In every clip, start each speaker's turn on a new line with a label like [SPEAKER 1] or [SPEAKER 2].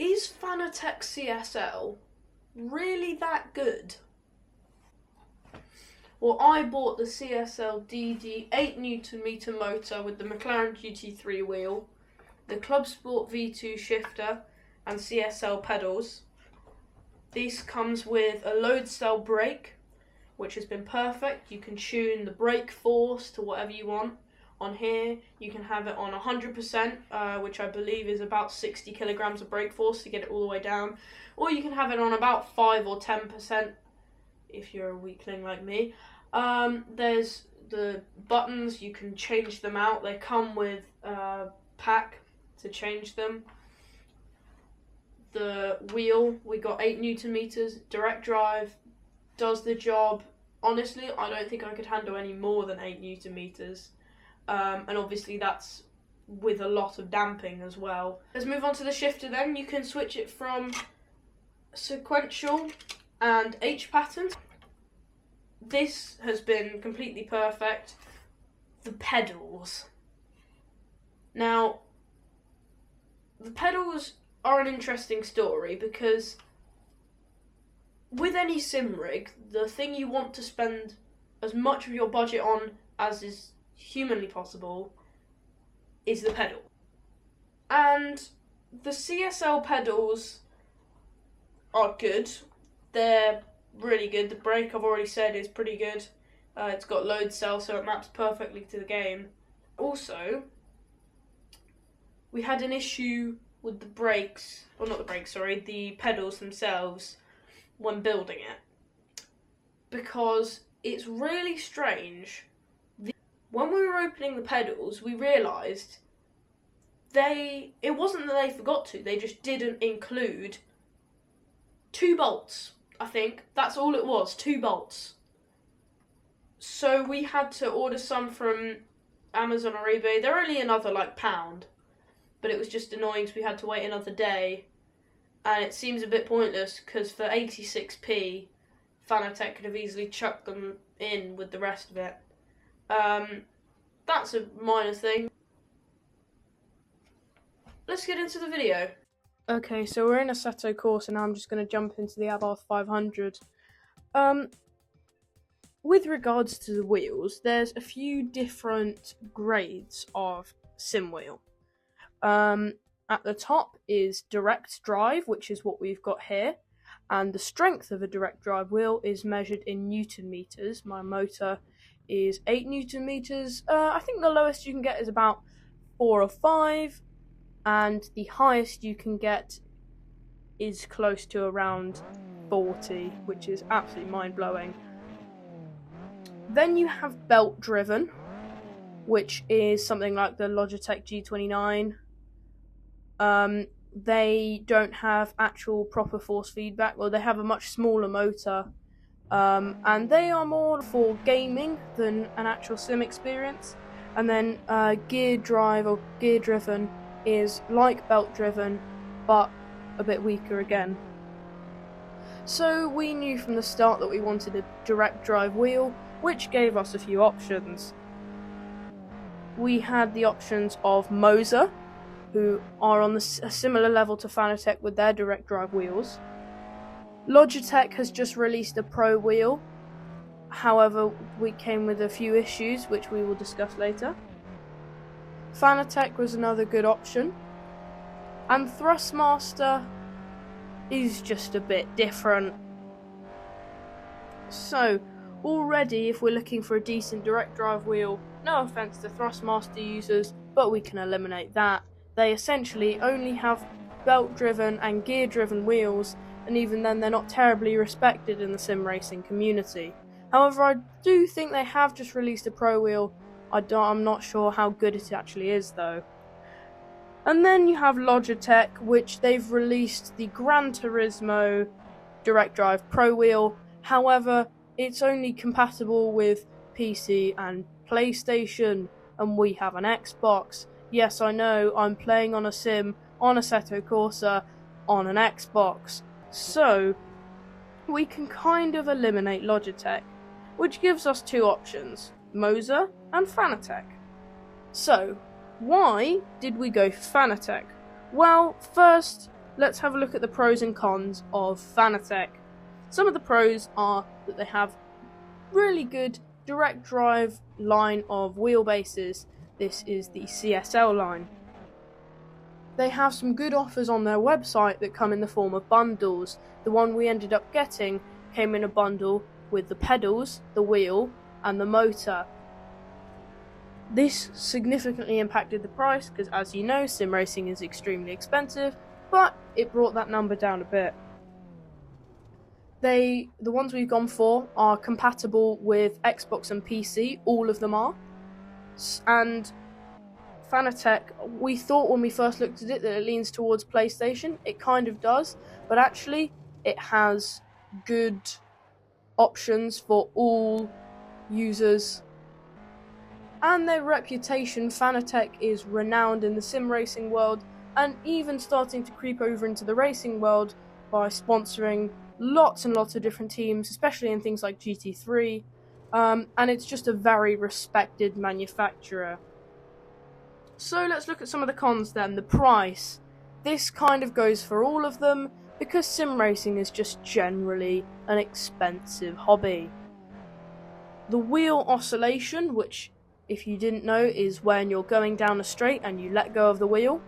[SPEAKER 1] Is Fanatec CSL really that good? Well, I bought the CSL DD 8Nm motor with the McLaren GT3 wheel, the Club Sport V2 shifter and CSL pedals. This comes with a load cell brake, which has been perfect. You can tune the brake force to whatever you want. On here, you can have it on 100%, which I believe is about 60 kilograms of brake force to get it all the way down. Or you can have it on about 5 or 10% if you're a weakling like me. There's the buttons, you can change them out. They come with a pack to change them. The wheel, we got 8Nm, direct drive, does the job. Honestly, I don't think I could handle any more than 8Nm. And obviously that's with a lot of damping as well. Let's move on to the shifter then. You can switch it from sequential and H pattern. This has been completely perfect. The pedals. Now, the pedals are an interesting story because with any sim rig, the thing you want to spend as much of your budget on as is humanly possible is the pedal. And the CSL pedals are good. They're really good. The brake, I've already said, is pretty good. It's got load cell, so it maps perfectly to the game. Also, we had an issue with the brakes, well not the brakes, sorry, the pedals themselves when building it. Because it's really strange. When we were opening the pedals, we realised it wasn't that they forgot to, they just didn't include 2 bolts, I think. That's all it was, 2 bolts. So we had to order some from Amazon or eBay. They're only another like £1, but it was just annoying because we had to wait another day. And it seems a bit pointless because for 86p, Fanatec could have easily chucked them in with the rest of it. That's a minor thing. Let's get into the video. Okay, so we're in Assetto Corsa and now I'm just going to jump into the Abarth 500. With regards to the wheels, there's a few different grades of sim wheel. At the top is direct drive, which is what we've got here, and the strength of a direct drive wheel is measured in Newton meters. My motor is 8Nm. I think the lowest you can get is about 4 or 5, and the highest you can get is close to around 40, which is absolutely mind-blowing. Then you have belt driven, which is something like the Logitech G29. They don't have actual proper force feedback, or they have a much smaller motor, and they are more for gaming than an actual sim experience. And then gear drive or gear driven is like belt driven, but a bit weaker again. So we knew from the start that we wanted a direct drive wheel, which gave us a few options. We had the options of Moza, who are on a similar level to Fanatec with their direct drive wheels. Logitech has just released a Pro wheel, however we came with a few issues which we will discuss later. Fanatec was another good option, and Thrustmaster is just a bit different. So already, if we're looking for a decent direct drive wheel, no offense to Thrustmaster users, but we can eliminate that. They essentially only have belt driven and gear driven wheels, and even then they're not terribly respected in the sim racing community. However, I do think they have just released a Pro wheel. I'm not sure how good it actually is though. And then you have Logitech, which they've released the Gran Turismo Direct Drive Pro wheel. However, it's only compatible with PC and PlayStation, and we have an Xbox. Yes, I know, I'm playing on a sim on Assetto Corsa on an Xbox. So, we can kind of eliminate Logitech, which gives us 2 options, Moza and Fanatec. So, why did we go for Fanatec? Well, first, let's have a look at the pros and cons of Fanatec. Some of the pros are that they have really good direct drive line of wheelbases. This is the CSL line. They have some good offers on their website that come in the form of bundles. The one we ended up getting came in a bundle with the pedals, the wheel, and the motor. This significantly impacted the price because, as you know, sim racing is extremely expensive, but it brought that number down a bit. The ones we've gone for are compatible with Xbox and PC, all of them are. And Fanatec, we thought when we first looked at it that it leans towards PlayStation. It kind of does, but actually it has good options for all users. And their reputation, Fanatec is renowned in the sim racing world and even starting to creep over into the racing world by sponsoring lots and lots of different teams, especially in things like GT3, and it's just a very respected manufacturer. So let's look at some of the cons then. The price. This kind of goes for all of them because sim racing is just generally an expensive hobby. The wheel oscillation, which if you didn't know is when you're going down a straight and you let go of the wheel,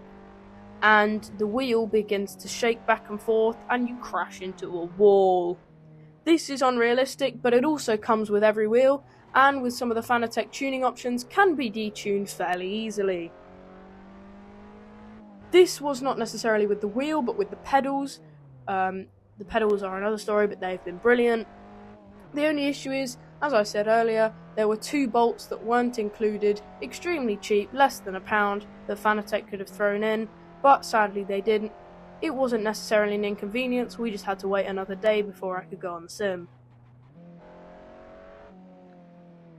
[SPEAKER 1] and the wheel begins to shake back and forth and you crash into a wall. This is unrealistic, but it also comes with every wheel, and with some of the Fanatec tuning options can be detuned fairly easily. This was not necessarily with the wheel, but with the pedals. The pedals are another story, but they've been brilliant. The only issue is, as I said earlier, there were 2 bolts that weren't included, extremely cheap, less than £1, that Fanatec could have thrown in, but sadly they didn't. It wasn't necessarily an inconvenience, we just had to wait another day before I could go on the sim.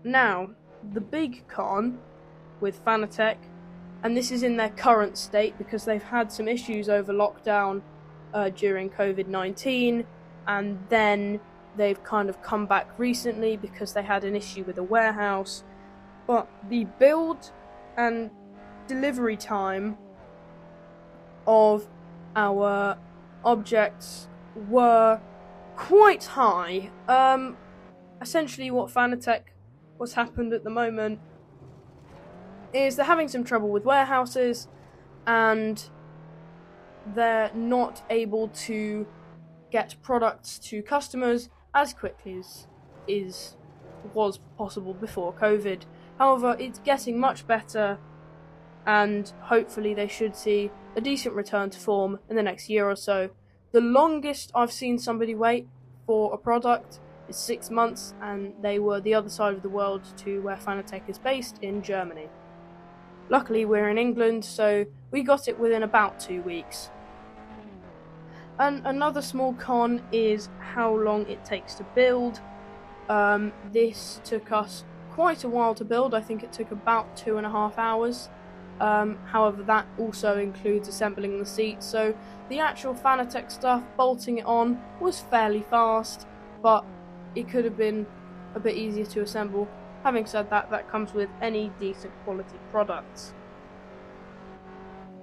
[SPEAKER 1] Now, the big con with Fanatec, and this is in their current state because they've had some issues over lockdown during COVID-19, and then they've kind of come back recently because they had an issue with a warehouse, but the build and delivery time of our objects were quite high. Essentially what what's happened at the moment is they're having some trouble with warehouses and they're not able to get products to customers as quickly as was possible before COVID. However, it's getting much better and hopefully they should see a decent return to form in the next year or so. The longest I've seen somebody wait for a product is 6 months, and they were the other side of the world to where Fanatec is based in Germany. Luckily we're in England, so we got it within about 2 weeks. And another small con is how long it takes to build. This took us quite a while to build. I think it took about 2.5 hours. However, that also includes assembling the seat, so the actual Fanatec stuff, bolting it on, was fairly fast, but it could have been a bit easier to assemble. Having said that, that comes with any decent quality products.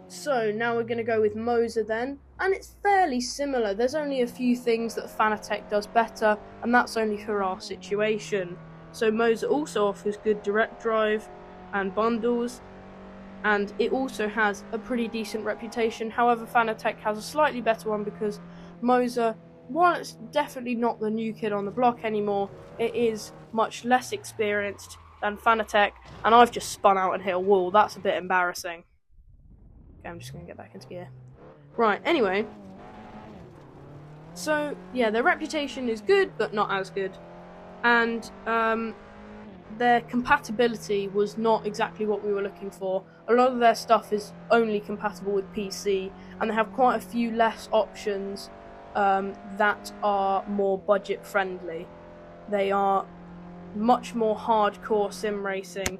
[SPEAKER 1] So now we're going to go with Moza then, and it's fairly similar. There's only a few things that Fanatec does better, and that's only for our situation. So Moza also offers good direct drive and bundles, and it also has a pretty decent reputation. However, Fanatec has a slightly better one because Moza, while it's definitely not the new kid on the block anymore, it is much less experienced than Fanatec, and I've just spun out and hit a wall. That's a bit embarrassing. Okay, I'm just going to get back into gear. Right, anyway. So, yeah, their reputation is good, but not as good. And their compatibility was not exactly what we were looking for. A lot of their stuff is only compatible with PC, and they have quite a few less options that are more budget friendly. They are much more hardcore sim racing,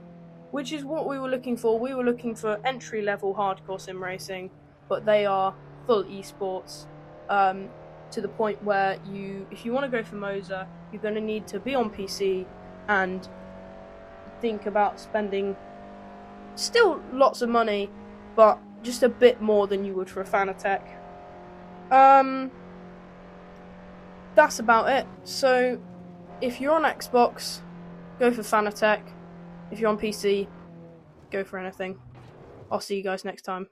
[SPEAKER 1] which is what we were looking for. We were looking for entry level hardcore sim racing, but they are full esports, to the point where if you want to go for Moza, you're going to need to be on PC and think about spending still lots of money, but just a bit more than you would for a Fanatec. That's about it. So, if you're on Xbox, go for Fanatec. If you're on PC, go for anything. I'll see you guys next time.